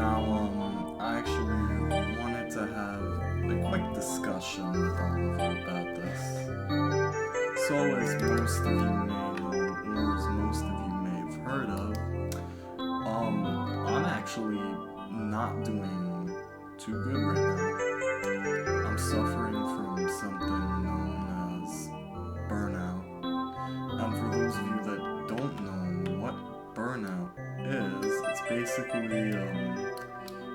I actually wanted to have a quick discussion with all of you about this. So, as most of you may know, or as most of you may have heard of, I'm actually not doing too good right now. I'm suffering from something known as burnout. And for those of you that don't know what burnout is, it's basically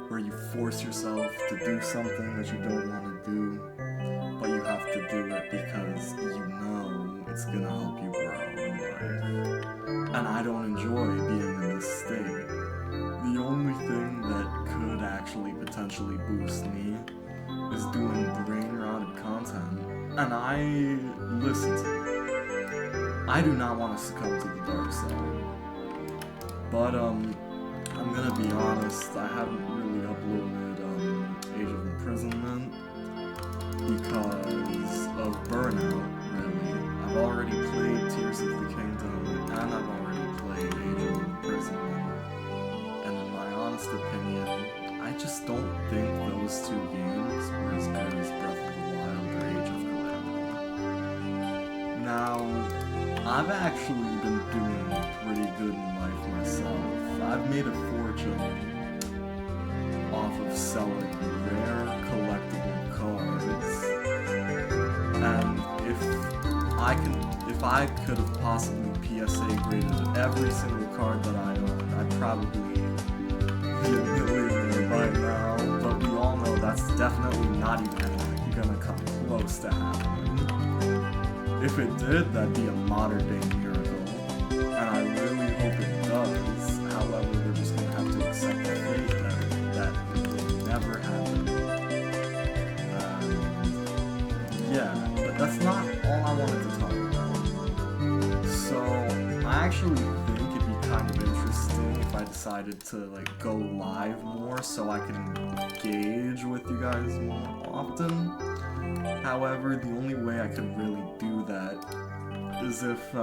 where you force yourself to do something that you don't want to do, but you have to do it because you know it's gonna help you grow in life. And I don't enjoy being in this state. The only thing that could actually potentially boost me is doing brain-rotted content, and I listen to it. I do not want to succumb to the dark side. But I'm gonna be honest, I haven't really uploaded Age of Imprisonment because of burnout, really. I've already played Tears of the Kingdom, and I've already played Age of Imprisonment. And in my honest opinion, I just don't think those two games were as good as Breath of the Wild or Age of Calamity. Now, I've actually been doing pretty good in life myself. I've made a fortune off of selling rare collectible cards. And if I could have possibly PSA graded every single card that I own, I'd probably be a millionaire by now. But we all know that's definitely not even gonna come close to happening. If it did, that'd be a modern day miracle, and I really hope it does. However, we're just gonna have to accept the fate that will never happen. Yeah, but that's not all I wanted to talk about. So, I actually think it'd be kind of interesting if I decided to go live more so I can engage with you guys more often. However, the only way I could really do that is if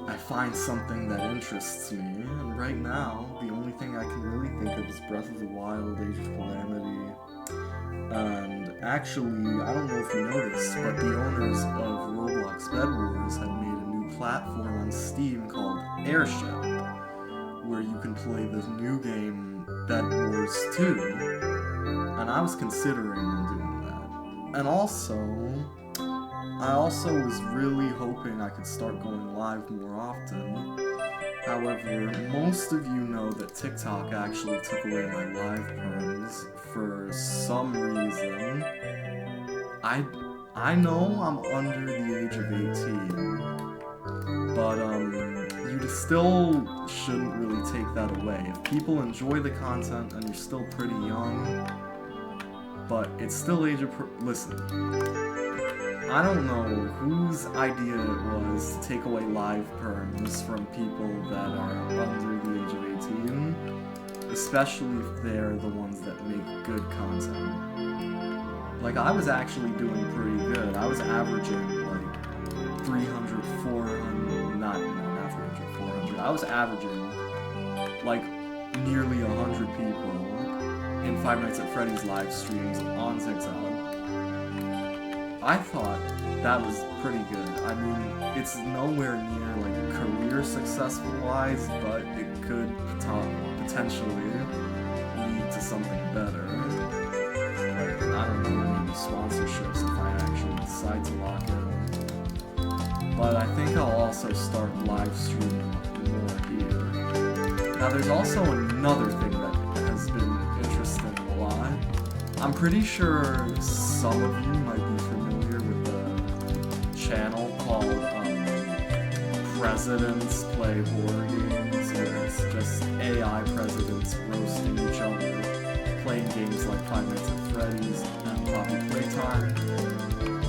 I find something that interests me, and right now, the only thing I can really think of is Breath of the Wild, Age of Calamity, and actually, I don't know if you know this, but the owners of Roblox Bed Wars had made a new platform on Steam called Airship, where you can play the new game Bed Wars 2, and I was considering doing that. And I also was really hoping I could start going live more often. However, most of you know that TikTok actually took away my live perms for some reason. I know I'm under the age of 18, but you still shouldn't really take that away. If people enjoy the content and you're still pretty young, but it's still listen, I don't know whose idea it was to take away live perms from people that are under the age of 18, especially if they're the ones that make good content. I was actually doing pretty good. I was averaging 300, 400, not 300, 400. I was averaging nearly 100 people in Five Nights at Freddy's live streams on TikTok. I thought that was pretty good. I mean, it's nowhere near career successful wise, but it could potentially lead to something better. I don't know, maybe sponsorships if I actually decide to lock in. But I think I'll also start live streaming more here. Now there's also another thing that has been interesting a lot. I'm pretty sure some of you might be familiar with the channel called Presidents Play Horror Games, where it's just AI presidents roasting each other, playing games like Five Nights at Freddy's and Poppy Playtime.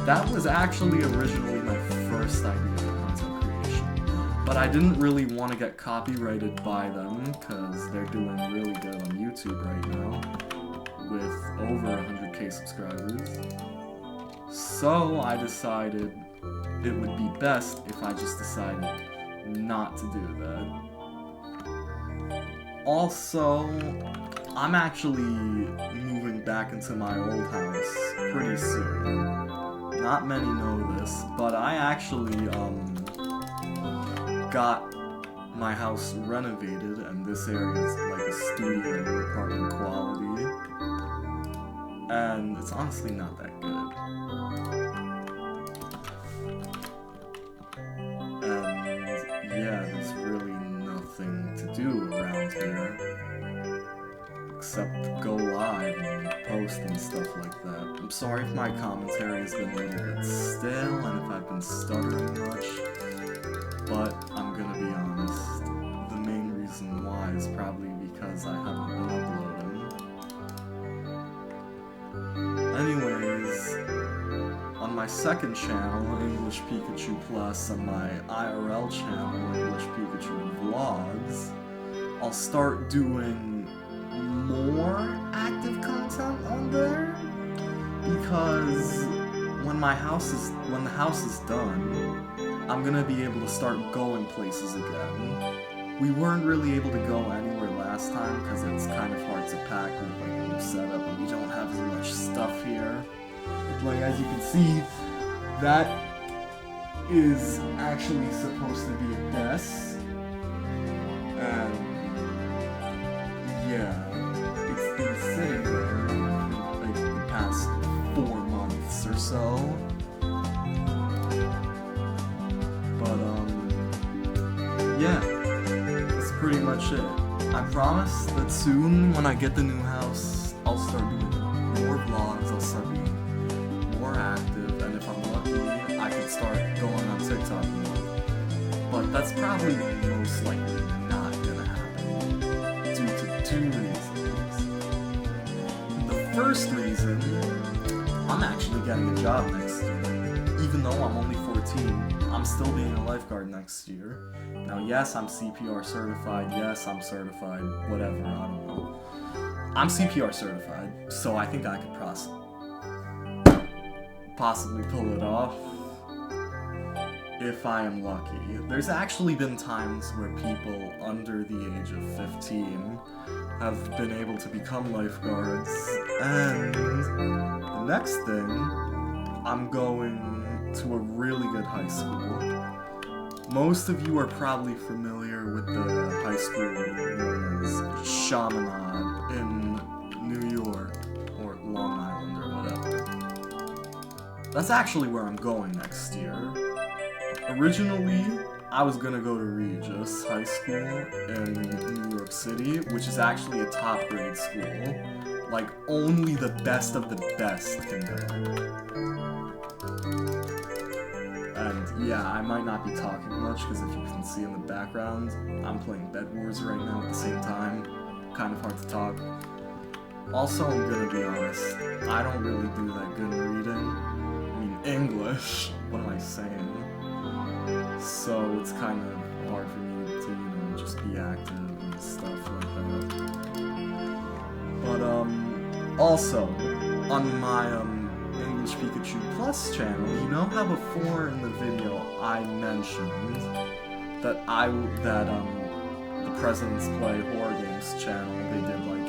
That was actually originally my first idea for content creation, but I didn't really want to get copyrighted by them because they're doing really good on YouTube right now with over 100k subscribers. So I decided it would be best if I just decided not to do that. Also, I'm actually moving back into my old house pretty soon. Not many know this, but I actually got my house renovated, and this area is like a studio apartment quality, and it's honestly not that good. And yeah, there's really nothing to do around here except go live and post and stuff like that. I'm sorry if my commentary has been a little bit stale and if I've been stuttering much, but I'm gonna be honest, the main reason why is probably because I haven't been uploading. Anyways, on my second channel, English Pikachu Plus, and my IRL channel, English Pikachu Vlogs, I'll start doing more active content on there, because when the house is done, I'm gonna be able to start going places again. We weren't really able to go anywhere last time because it's kind of hard to pack with like a new setup, and we don't have as much stuff here. Like, as you can see, that is actually supposed to be a desk, and yeah, it's been sitting there for like the past 4 months or so. But yeah, that's pretty much it. I promise that soon, when I get the new house, I'll start doing more vlogs, I'll start being more active, and if I'm lucky, I can start going on TikTok more. But that's probably most likely not gonna happen, due to 2 reasons. The first reason, I'm actually getting a job next year. Even though I'm only 14, I'm still being a lifeguard next year. Now, yes, I'm CPR certified, yes, I'm certified, whatever, I don't know. I'm CPR certified, so I think I could possibly pull it off if I am lucky. There's actually been times where people under the age of 15 have been able to become lifeguards, and the next thing, I'm going to a really good high school. Most of you are probably familiar with the high school known as Chaminade in New York, or Long Island, or whatever. That's actually where I'm going next year. Originally, I was gonna go to Regis High School in New York City, which is actually a top grade school. Like, only the best of the best can go. And yeah, I might not be talking much, because if you can see in the background, I'm playing Bed Wars right now at the same time. Kind of hard to talk. Also, I'm gonna be honest, I don't really do that good in reading. I mean, English, what am I saying? So it's kind of hard for me to, you know, just be active and stuff like that. But, also, on my, English Pikachu Plus channel, you know how before in the video I mentioned that the Presidents Play Horror Games channel, they did like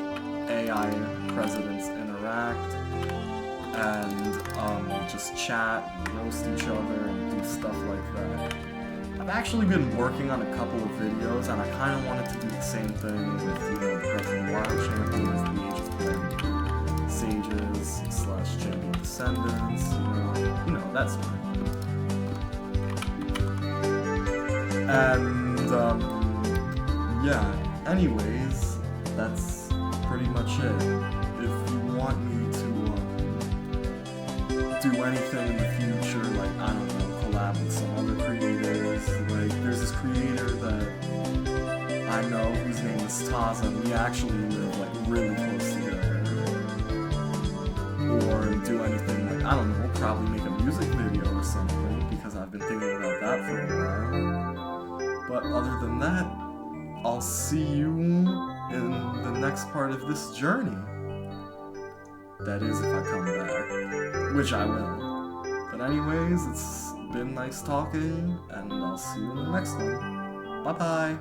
AI Presidents Interact and just chat and roast each other and do stuff like that. I've actually been working on a couple of videos, and I kind of wanted to do the same thing with, you know, the Breath of the Wild champions, the Age of Play Sages / Champion Descendants, you know, that sort of thing. And, yeah, anyways, that's pretty much it. If you want me to, do anything in the future, like, I don't know, collab with some other creators, like, there's this creator that I know whose name is Taza, and we actually live, like, really close together. Or do anything like, I don't know, probably make a music video or something, because I've been thinking about that for a while. But other than that, I'll see you in the next part of this journey. That is, if I come back, which I will. But anyways, it's been nice talking, and I'll see you in the next one. Bye-bye!